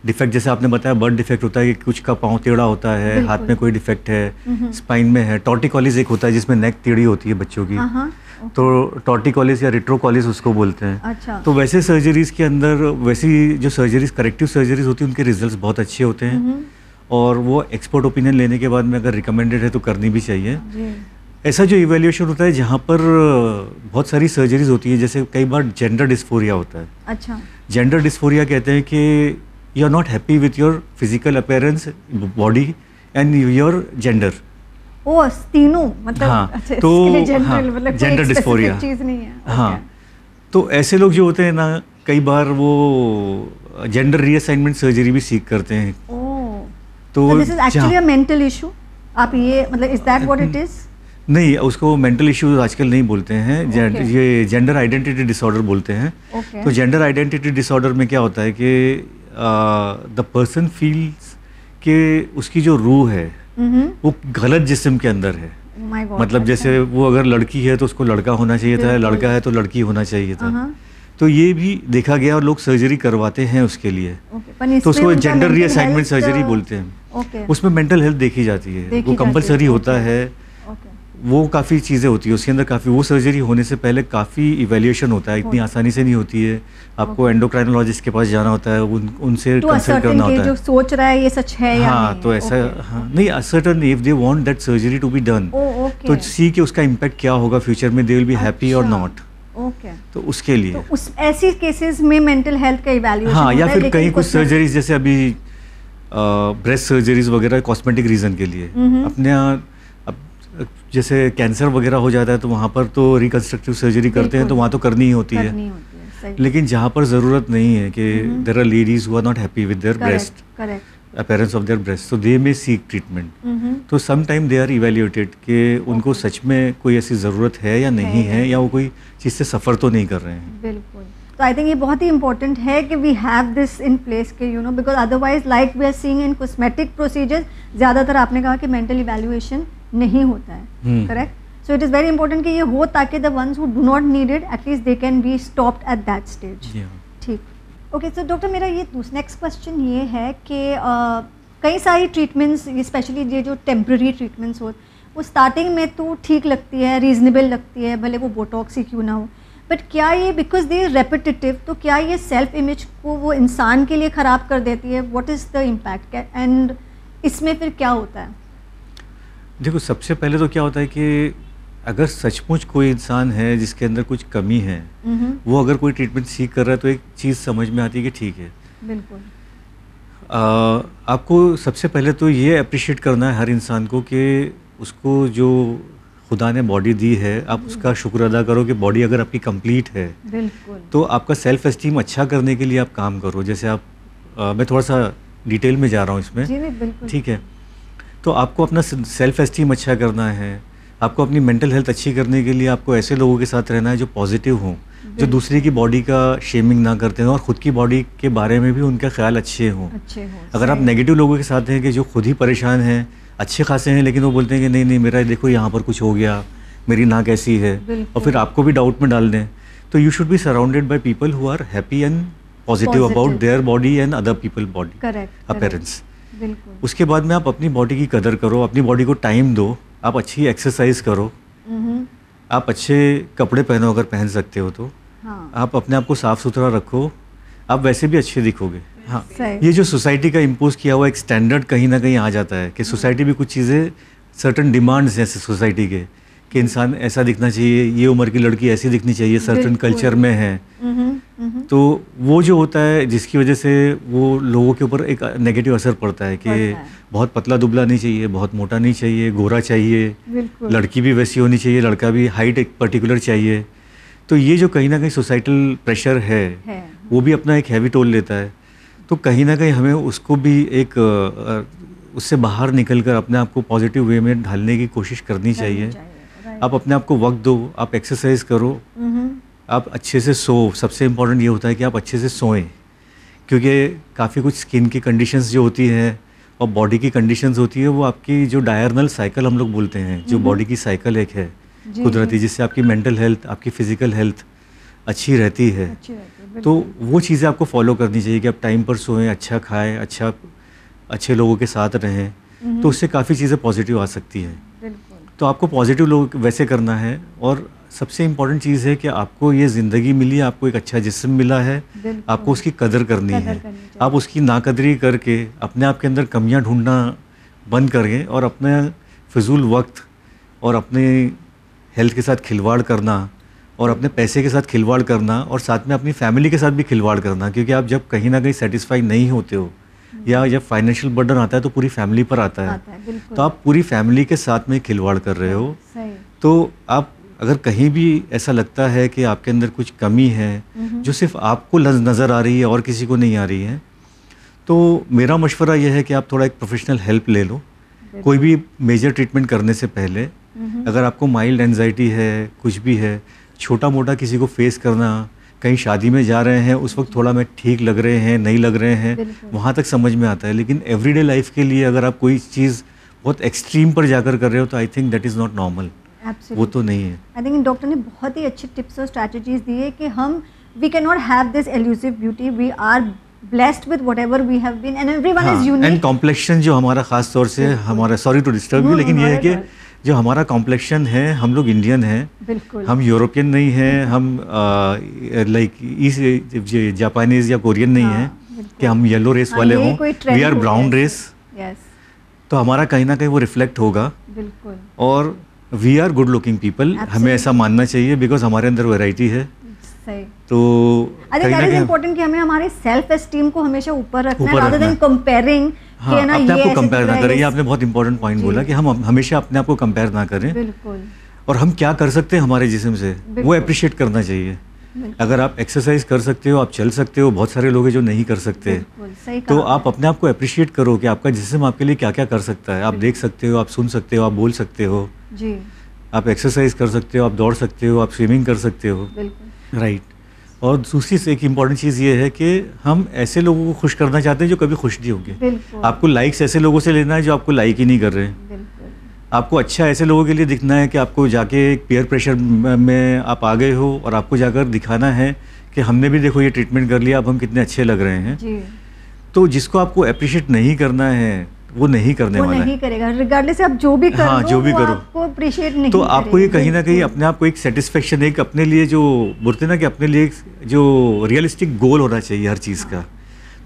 डिफेक्ट, जैसे आपने बताया बर्थ डिफेक्ट होता है कि कुछ का पाँव टेढ़ा होता है, हाथ में कोई डिफेक्ट है, स्पाइन में है. टॉर्टिकोलिस एक होता है जिसमें नेक टेढ़ी होती है बच्चों की, तो टॉर्टिकोलिस या रिट्रोकोलिस उसको बोलते हैं. अच्छा. तो वैसे सर्जरीज के अंदर, वैसी जो सर्जरीज करेक्टिव सर्जरीज होती है, उनके रिजल्ट्स बहुत अच्छे होते हैं, और वो एक्सपर्ट ओपिनियन लेने के बाद में अगर रिकमेंडेड है तो करनी भी चाहिए. ऐसा जो इवैल्यूएशन होता है जहाँ पर बहुत सारी सर्जरीज होती है, जैसे कई बार जेंडर डिस्फोरिया होता है. अच्छा. जेंडर डिस्फोरिया कहते हैं कि you are not happy with your physical appearance, body and your gender. ओ, तीनों मतलब. हाँ. तो जेंडर डिस्फोरिया चीज़ नहीं है. हाँ. तो ऐसे लोग जो होते हैं ना, कई बार वो जेंडर रीअसाइनमेंट सर्जरी भी सीख करते हैं. तो this is actually a mental issue. आप ये मतलब, is that what it is? नहीं, उसको मेंटल इश्यूज आजकल नहीं बोलते हैं. ये जेंडर आइडेंटिटी डिसऑर्डर बोलते हैं. तो जेंडर आइडेंटिटी डिसऑर्डर में क्या होता है कि द पर्सन फील्स कि उसकी जो रूह है वो गलत जिस्म के अंदर है. मतलब जैसे वो अगर लड़की है तो उसको लड़का होना चाहिए था, लड़का है तो लड़की होना चाहिए था. तो ये भी देखा गया और लोग सर्जरी करवाते हैं उसके लिए. तो उसको जेंडर रीअसाइनमेंट सर्जरी बोलते हैं. उसमें मेंटल हेल्थ देखी जाती है, वो कंपलसरी होता है. वो काफ़ी चीज़ें होती है उसके अंदर, काफ़ी वो सर्जरी होने से पहले काफ़ी इवैल्यूएशन होता है. इतनी आसानी से नहीं होती है. आपको एंडोक्राइनोलॉजिस्ट के पास जाना होता है, उनसे कंसल्ट करना होता है. जो सोच रहा है ये सच है या हाँ नहीं? तो ऐसा नहीं, ascertain if they want that surgery to be done, तो सी कि उसका इम्पैक्ट क्या होगा फ्यूचर में, दे विल बी हैप्पी और नॉट. तो उसके लिए तो उस ऐसी केसेस में मेंटल हेल्थ का इवैल्यूएशन. हाँ, या फिर कहीं कुछ सर्जरीज जैसे अभी ब्रेस्ट सर्जरीज वगैरह कॉस्मेटिक रीजन के लिए. अपने जैसे कैंसर वगैरह हो जाता है तो वहाँ पर तो रिकंस्ट्रक्टिव सर्जरी करते हैं, तो वहाँ तो करनी ही होती है. लेकिन जहाँ पर ज़रूरत नहीं है कि there are ladies who are not happy with their breast, appearance of their breast, so they may seek treatment. तो sometime they are evaluated कि उनको सच में कोई ऐसी ज़रूरत है या नहीं है, या वो कोई चीज़ से सफ़र तो नहीं कर रहे हैं. बिल्कुल. तो आई थिंक ये बहुत ही इंपॉर्टेंट है कि we have this in place के because otherwise like we are seeing in cosmetic procedures, ज़्यादातर आपने कहा कि मेंटल इवैल्यूएशन नहीं होता है. Correct. So it is very important कि ये हो, ताकि the ones who do not need it at least they can be stopped at that stage. ठीक. ओके. सो डॉक्टर, मेरा ये नेक्स्ट क्वेश्चन ये है कि कई सारी ट्रीटमेंट्स, स्पेशली ये जो टेम्प्रेरी ट्रीटमेंट्स हो, वो स्टार्टिंग में तो ठीक लगती है, रीजनेबल लगती है, भले वो बोटॉक्स ही क्यों ना हो, बट क्या ये बिकॉज दे रेपिटेटिव, तो क्या ये सेल्फ इमेज को वो इंसान के लिए ख़राब कर देती है? What is the impact? And इसमें फिर क्या होता है? देखो, सबसे पहले तो क्या होता है कि अगर सचमुच कोई इंसान है जिसके अंदर कुछ कमी है, वो अगर कोई ट्रीटमेंट सीख कर रहा है तो एक चीज़ समझ में आती है कि ठीक है। बिल्कुल। आपको सबसे पहले तो ये अप्रिशिएट करना है हर इंसान को कि उसको जो खुदा ने बॉडी दी है, आप उसका शुक्र अदा करो कि बॉडी अगर आपकी कंप्लीट है। बिल्कुल। तो आपका सेल्फ एस्टीम अच्छा करने के लिए आप काम करो। जैसे आप मैं थोड़ा सा डिटेल में जा रहा हूँ इसमें। जी बिल्कुल। ठीक है, तो आपको अपना सेल्फ एस्टीम अच्छा करना है, आपको अपनी मेंटल हेल्थ अच्छी करने के लिए आपको ऐसे लोगों के साथ रहना है जो पॉजिटिव हों, जो दूसरे की बॉडी का शेमिंग ना करते हैं और ख़ुद की बॉडी के बारे में भी उनका ख्याल अच्छे हों। अगर आप नेगेटिव लोगों के साथ हैं कि जो खुद ही परेशान हैं, अच्छे खासे हैं, लेकिन वो बोलते हैं कि नहीं नहीं मेरा देखो यहाँ पर कुछ हो गया, मेरी नाक ऐसी है, और फिर आपको भी डाउट में डाल दें, तो you should be surrounded by people who are happy and positive about their body and other people body appearance. उसके बाद में आप अपनी बॉडी की कदर करो, अपनी बॉडी को टाइम दो, आप अच्छी एक्सरसाइज करो, आप अच्छे कपड़े पहनो अगर पहन सकते हो तो, हाँ। आप अपने आप को साफ सुथरा रखो, आप वैसे भी अच्छे दिखोगे। हाँ, ये जो सोसाइटी का इम्पोज किया हुआ एक स्टैंडर्ड कहीं ना कहीं आ जाता है कि सोसाइटी भी कुछ चीज़ें, सर्टन डिमांड्स हैं सोसाइटी के कि इंसान ऐसा दिखना चाहिए, ये उम्र की लड़की ऐसी दिखनी चाहिए, सर्टन कल्चर में है। तो वो जो होता है जिसकी वजह से वो लोगों के ऊपर एक नेगेटिव असर पड़ता है कि बहुत पतला दुबला नहीं चाहिए, बहुत मोटा नहीं चाहिए, गोरा चाहिए, लड़की भी वैसी होनी चाहिए, लड़का भी हाइट एक पर्टिकुलर चाहिए। तो ये जो कहीं ना कहीं सोसाइटल प्रेशर है वो भी अपना एक हैवी टोल लेता है। तो कहीं ना कहीं हमें उसको भी एक उससे बाहर निकलकर अपने आप को पॉजिटिव वे में ढालने की कोशिश करनी चाहिए। आप अपने आप को वक्त दो, आप एक्सरसाइज करो, आप अच्छे से सो। सबसे इम्पोर्टेंट ये होता है कि आप अच्छे से सोएं, क्योंकि काफ़ी कुछ स्किन की कंडीशंस जो होती हैं और बॉडी की कंडीशंस होती है, वो आपकी जो डायरनल साइकिल हम लोग बोलते हैं, जो बॉडी की साइकिल एक है कुदरती, जिससे आपकी मेंटल हेल्थ, आपकी फ़िज़िकल हेल्थ अच्छी रहती है। तो वो चीज़ें आपको फॉलो करनी चाहिए कि आप टाइम पर सोएं, अच्छा खाएं, अच्छे लोगों के साथ रहें, तो उससे काफ़ी चीज़ें पॉजिटिव आ सकती हैं। तो आपको पॉजिटिव लोग वैसे करना है। और सबसे इम्पॉर्टेंट चीज़ है कि आपको ये ज़िंदगी मिली है, आपको एक अच्छा जिस्म मिला है, आपको उसकी कदर करनी है। आप उसकी नाकदरी करके अपने आप के अंदर कमियां ढूंढना बंद करें और अपने फिजूल वक्त और अपने हेल्थ के साथ खिलवाड़ करना और अपने पैसे के साथ खिलवाड़ करना और साथ में अपनी फैमिली के साथ भी खिलवाड़ करना, क्योंकि आप जब कहीं ना कहीं सेटिस्फाई नहीं होते हो या जब फाइनेंशियल बर्डन आता है तो पूरी फैमिली पर आता है, तो आप पूरी फैमिली के साथ में खिलवाड़ कर रहे हो। तो आप अगर कहीं भी ऐसा लगता है कि आपके अंदर कुछ कमी है जो सिर्फ आपको नज़र आ रही है और किसी को नहीं आ रही है, तो मेरा मशवरा यह है कि आप थोड़ा एक प्रोफेशनल हेल्प ले लो कोई भी मेजर ट्रीटमेंट करने से पहले। अगर आपको माइल्ड एंजाइटी है, कुछ भी है, छोटा मोटा किसी को फेस करना, कहीं शादी में जा रहे हैं उस वक्त थोड़ा में ठीक लग रहे हैं, नहीं लग रहे हैं, वहाँ तक समझ में आता है, लेकिन एवरीडे लाइफ के लिए अगर आप कोई चीज़ बहुत एक्सट्रीम पर जाकर कर रहे हो तो I think that is not normal. वो तो नहीं है। आई थिंक डॉक्टर ने बहुत ही अच्छी टिप्स और स्ट्रैटेजीज दी है कि हम we can not have this elusive beauty, we are blessed with whatever we have been and everyone is unique. And complexion जो हमारा खास तौर से हमारा, सॉरी टू डिस्टर्ब यू, लेकिन ये है कि जो हमारा कॉम्प्लेक्शन है, हम लोग इंडियन हैं, हम यूरोपियन नहीं हैं, हम लाइक ईस्ट जापानीज या कोरियन नहीं हैं कि हम येलो रेस वाले हों, वी आर ब्राउन रेस। तो हमारा कहीं ना कहीं वो रिफ्लेक्ट होगा। और we are good looking people, हमें ऐसा मानना चाहिए, बिकॉज हमारे अंदर वैरायटी है। सही। तो I think that is important कि हमें हमारे सेल्फ एस्टीम को हमेशा ऊपर रखना है rather than comparing। हाँ, अपने आप को कंपेयर ना करें, ये आपने बहुत इंपॉर्टेंट पॉइंट बोला कि हम हमेशा अपने आप को कंपेयर ना करें। बिल्कुल। और हम क्या कर सकते हैं हमारे जिस्म से वो अप्रिशिएट करना चाहिए। अगर आप एक्सरसाइज कर सकते हो, आप चल सकते हो, बहुत सारे लोग हैं जो नहीं कर सकते, तो आप अपने आप को अप्रिशिएट करो कि आपका जिस्म आपके लिए क्या क्या कर सकता है। आप देख सकते हो, आप सुन सकते हो, आप बोल सकते हो जी, आप एक्सरसाइज कर सकते हो, आप दौड़ सकते हो, आप स्विमिंग कर सकते हो, राइट। और दूसरी से एक इम्पॉर्टेंट चीज़ ये है कि हम ऐसे लोगों को खुश करना चाहते हैं जो कभी खुश नहीं होंगे। आपको लाइक्स ऐसे लोगों से लेना है जो आपको लाइक ही नहीं कर रहे हैं। आपको अच्छा ऐसे लोगों के लिए दिखना है कि आपको जाके एक पीयर प्रेशर में आप आ गए हो और आपको जाकर दिखाना है कि हमने भी देखो ये ट्रीटमेंट कर लिया, अब हम कितने अच्छे लग रहे हैं जी। तो जिसको आपको अप्रिशिएट नहीं करना है वो नहीं करने वाला है, नहीं करेगा, रिगार्डलेस आप जो भी करो। हाँ, जो भी करो आपको अप्रिशिएट नहीं तो आपको ये कहीं ना कहीं अपने आप को एक सेटिस्फेक्शन, एक अपने लिए जो बोलते हैं ना कि अपने लिए जो रियलिस्टिक गोल होना चाहिए हर चीज़ का।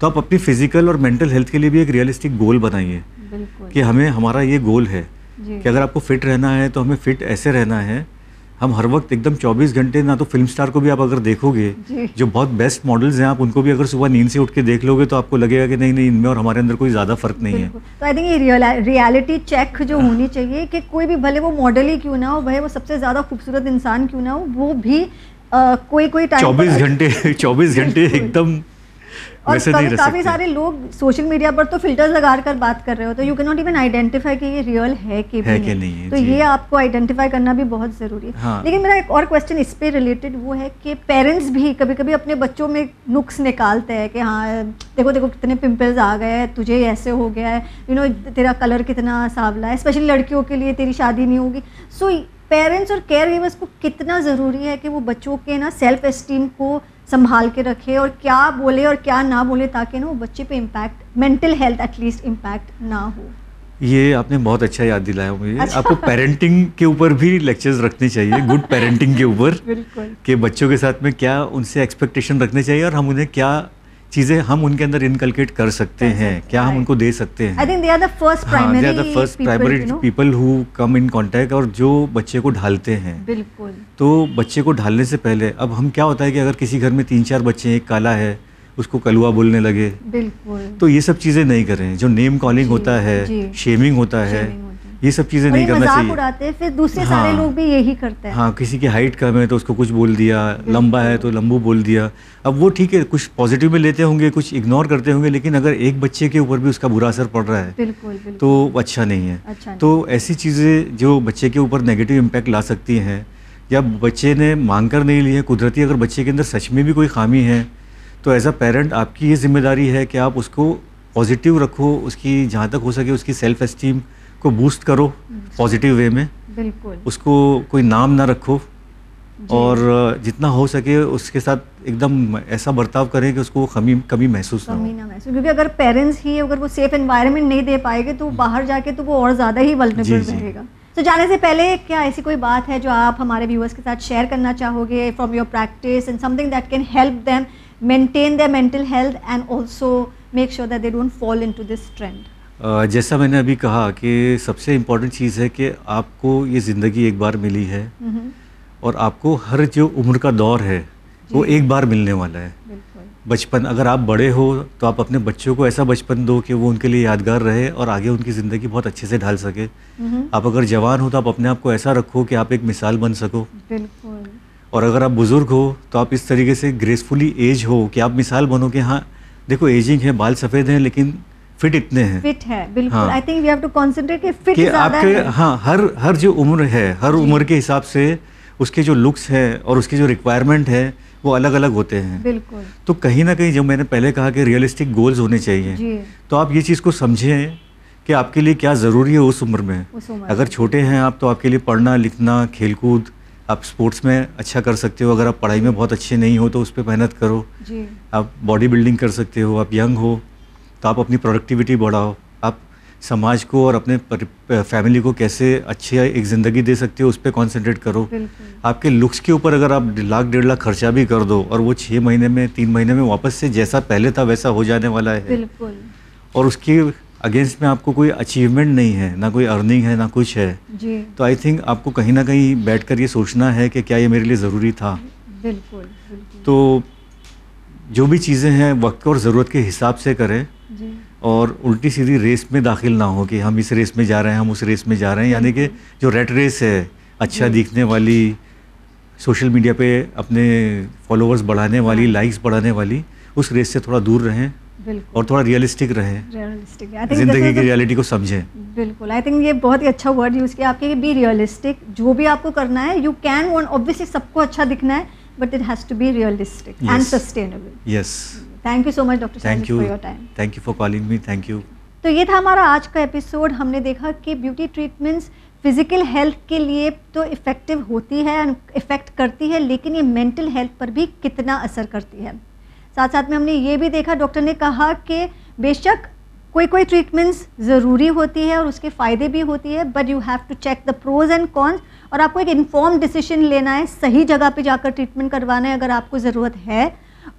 तो आप अपनी फिजिकल और मेंटल हेल्थ के लिए भी एक रियलिस्टिक गोल बनाइए कि हमें हमारा ये गोल है कि अगर आपको फिट रहना है तो हमें फिट ऐसे रहना है, हम हर वक्त एकदम 24 घंटे, ना तो फिल्म स्टार को भी आप अगर देखोगे जो बहुत बेस्ट मॉडल्स हैं, आप उनको भी अगर सुबह नींद से उठ के देख लोगे तो आपको लगेगा कि नहीं इनमें और हमारे अंदर कोई ज़्यादा फर्क नहीं है। तो आई थिंक ये रियलिटी चेक जो होनी चाहिए कि कोई भी भले वो मॉडल ही क्यों ना हो, भले वो सबसे ज़्यादा खूबसूरत इंसान क्यों ना हो, वो भी कोई टाइम 24 घंटे एकदम और काफ़ी सारे लोग सोशल मीडिया पर तो फिल्टर्स लगा कर बात कर रहे हो, तो you can not even identify कि ये रियल है कि नहीं। तो ये आपको आइडेंटिफाई करना भी बहुत ज़रूरी है। हाँ। लेकिन मेरा एक और क्वेश्चन इस पे रिलेटेड वो है कि पेरेंट्स भी कभी कभी अपने बच्चों में नुक्स निकालते हैं कि हाँ देखो देखो कितने पिंपल्स आ गए हैं, तुझे ऐसे हो गया है, यू नो तेरा कलर कितना सांवला है, स्पेशली लड़कियों के लिए तेरी शादी नहीं होगी। सो पेरेंट्स और केयर गिवर्स को कितना ज़रूरी है कि वो बच्चों के ना सेल्फ एस्टीम को संभाल के रखे और क्या बोले और क्या ना बोले ताकि ना वो बच्चे पे impact, mental health at least impact ना हो। ये आपने बहुत अच्छा याद दिलाया मुझे। अच्छा। आपको पेरेंटिंग के ऊपर भी लेक्चर्स रखने चाहिए, गुड पेरेंटिंग के ऊपर कि बच्चों के साथ में क्या उनसे एक्सपेक्टेशन रखने चाहिए और हम उन्हें क्या चीज़ें हम उनके अंदर इनकलकेट कर सकते हैं, क्या हम उनको दे सकते हैं। I think they are the first primary people who come in contact और जो बच्चे को ढालते हैं। बिल्कुल। तो बच्चे को ढालने से पहले अब हम क्या होता है कि अगर किसी घर में 3-4 बच्चे हैं, एक काला है उसको कलुआ बोलने लगे, बिल्कुल, तो ये सब चीज़ें नहीं करें। जो नेम कॉलिंग होता है, शेमिंग होता है, ये सब चीज़ें नहीं करना चाहिए। उड़ाते हैं, फिर दूसरे सारे लोग भी यही करते हैं। हाँ, किसी की हाइट कम है तो उसको कुछ बोल दिया, लंबा है तो लंबू बोल दिया। अब वो ठीक है, कुछ पॉजिटिव में लेते होंगे, कुछ इग्नोर करते होंगे, लेकिन अगर एक बच्चे के ऊपर भी उसका बुरा असर पड़ रहा है तो अच्छा नहीं है। तो ऐसी चीज़ें जो बच्चे के ऊपर नेगेटिव इम्पैक्ट ला सकती हैं या बच्चे ने मांग कर नहीं ली है, कुदरती अगर बच्चे के अंदर सच में भी कोई खामी है तो एज अ पेरेंट आपकी ये जिम्मेदारी है कि आप उसको पॉजिटिव रखो, उसकी जहाँ तक हो सके उसकी सेल्फ एस्टीम को बूस्ट करो पॉजिटिव वे में। बिल्कुल। उसको कोई नाम ना रखो और जितना हो सके उसके साथ एकदम ऐसा बर्ताव करें कि उसको कमी महसूस ना हो। क्योंकि अगर पेरेंट्स ही अगर वो सेफ एनवायरनमेंट नहीं दे पाएंगे तो बाहर जाके तो वो और ज़्यादा ही वल्नरेबल रहेगा। तो जाने से पहले क्या ऐसी कोई बात है जो आप हमारे व्यूअर्स के साथ शेयर करना चाहोगे from your practice and something that can help them maintain their mental health and also make sure that they don't fall into this trend? जैसा मैंने अभी कहा कि सबसे इम्पोर्टेंट चीज़ है कि आपको ये ज़िंदगी एक बार मिली है और आपको हर जो उम्र का दौर है वो एक बार मिलने वाला है। बचपन, अगर आप बड़े हो तो आप अपने बच्चों को ऐसा बचपन दो कि वो उनके लिए यादगार रहे और आगे उनकी ज़िंदगी बहुत अच्छे से ढाल सके। आप अगर जवान हो तो आप अपने आप को ऐसा रखो कि आप एक मिसाल बन सको। बिल्कुल। और अगर आप बुज़ुर्ग हो तो आप इस तरीके से ग्रेसफुली एज हो कि आप मिसाल बनो कि हाँ देखो एजिंग है, बाल सफ़ेद हैं लेकिन फिट इतने हैं, फिट है। बिल्कुल। I think we have to concentrate कि फिट ज़्यादा है। हाँ, हर जो उम्र है, हर उम्र के हिसाब से उसके जो लुक्स है और उसकी जो रिक्वायरमेंट है वो अलग अलग होते हैं। बिल्कुल। तो कहीं ना कहीं जो मैंने पहले कहा कि रियलिस्टिक गोल्स होने चाहिए, तो आप ये चीज़ को समझें कि आपके लिए क्या ज़रूरी है उस उम्र में। अगर छोटे हैं आप तो आपके लिए पढ़ना लिखना, खेलकूद, आप स्पोर्ट्स में अच्छा कर सकते हो। अगर आप पढ़ाई में बहुत अच्छे नहीं हो तो उस पर मेहनत करो। आप बॉडी बिल्डिंग कर सकते हो। आप यंग हो तो आप अपनी प्रोडक्टिविटी बढ़ाओ। आप समाज को और अपने फैमिली को कैसे अच्छी एक ज़िंदगी दे सकते हो उस पर कॉन्सेंट्रेट करो। आपके लुक्स के ऊपर अगर आप 1-1.5 लाख खर्चा भी कर दो और वो 6 महीने में 3 महीने में वापस से जैसा पहले था वैसा हो जाने वाला है। बिल्कुल। और उसके अगेंस्ट में आपको कोई अचीवमेंट नहीं है, ना कोई अर्निंग है, ना कुछ है जी। तो आई थिंक आपको कहीं ना कहीं बैठकर ये सोचना है कि क्या ये मेरे लिए ज़रूरी था। बिल्कुल। तो जो भी चीज़ें हैं वक्त और ज़रूरत के हिसाब से करें जी। और उल्टी सीधी रेस में दाखिल ना हो कि हम इस रेस में जा रहे हैं, हम उस रेस में जा रहे हैं। यानी कि जो रेट रेस है, अच्छा दिखने वाली, सोशल मीडिया पे अपने फॉलोअर्स बढ़ाने वाली, लाइक्स बढ़ाने वाली, उस रेस से थोड़ा दूर रहें और थोड़ा रियलिस्टिक रहें, जिंदगी की रियलिटी को समझें। बिल्कुल। आई थिंक ये बहुत ही अच्छा वर्ड यूज़ किया आपके, बी रियलिस्टिक। जो भी आपको करना है यू कैन वांट, ऑब्वियसली सबको अच्छा दिखना है, but it has to be realistic and sustainable. Yes. Thank you so much doctor Sahil for your time. Thank you for calling me. Thank you. तो ये था हमारा आज का एपिसोड। हमने देखा कि ब्यूटी ट्रीटमेंट्स फिजिकल हेल्थ के लिए तो इफ़ेक्टिव होती है, इफ़ेक्ट करती है, लेकिन ये मेंटल हेल्थ पर भी कितना असर करती है। साथ साथ में हमने ये भी देखा, डॉक्टर ने कहा कि बेशक कोई ट्रीटमेंट्स ज़रूरी होती है और उसके फ़ायदे भी होती है, but you have to check the pros and cons और आपको एक इन्फॉर्म डिसीजन लेना है, सही जगह पे जाकर ट्रीटमेंट करवाना है अगर आपको ज़रूरत है,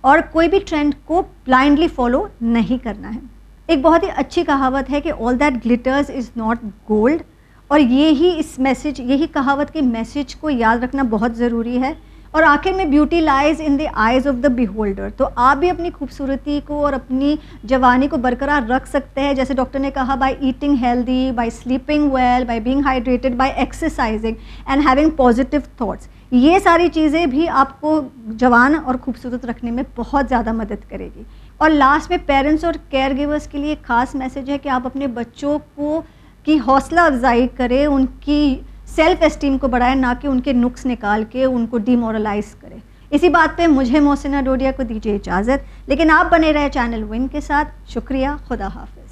और कोई भी ट्रेंड को ब्लाइंडली फॉलो नहीं करना है। एक बहुत ही अच्छी कहावत है कि all that glitters is not gold, और ये ही इस मैसेज, यही कहावत के मैसेज को याद रखना बहुत ज़रूरी है। और आखिर में beauty lies in the eyes of the beholder. तो आप भी अपनी खूबसूरती को और अपनी जवानी को बरकरार रख सकते हैं, जैसे डॉक्टर ने कहा, by eating healthy, by sleeping well, by being hydrated, by exercising and having positive thoughts. ये सारी चीज़ें भी आपको जवान और खूबसूरत रखने में बहुत ज़्यादा मदद करेगी। और लास्ट में पेरेंट्स और केयर गिवर्स के लिए एक ख़ास मैसेज है कि आप अपने बच्चों को की हौसला अफजाई करें, उनकी सेल्फ एस्टीम को बढ़ाएं, ना कि उनके नुक्स निकाल के उनको डिमोरलाइज करें। इसी बात पे मुझे मोहसिना डोडिया को दीजिए इजाज़त, लेकिन आप बने रहे चैनल विन के साथ। शुक्रिया, खुदा हाफिज़।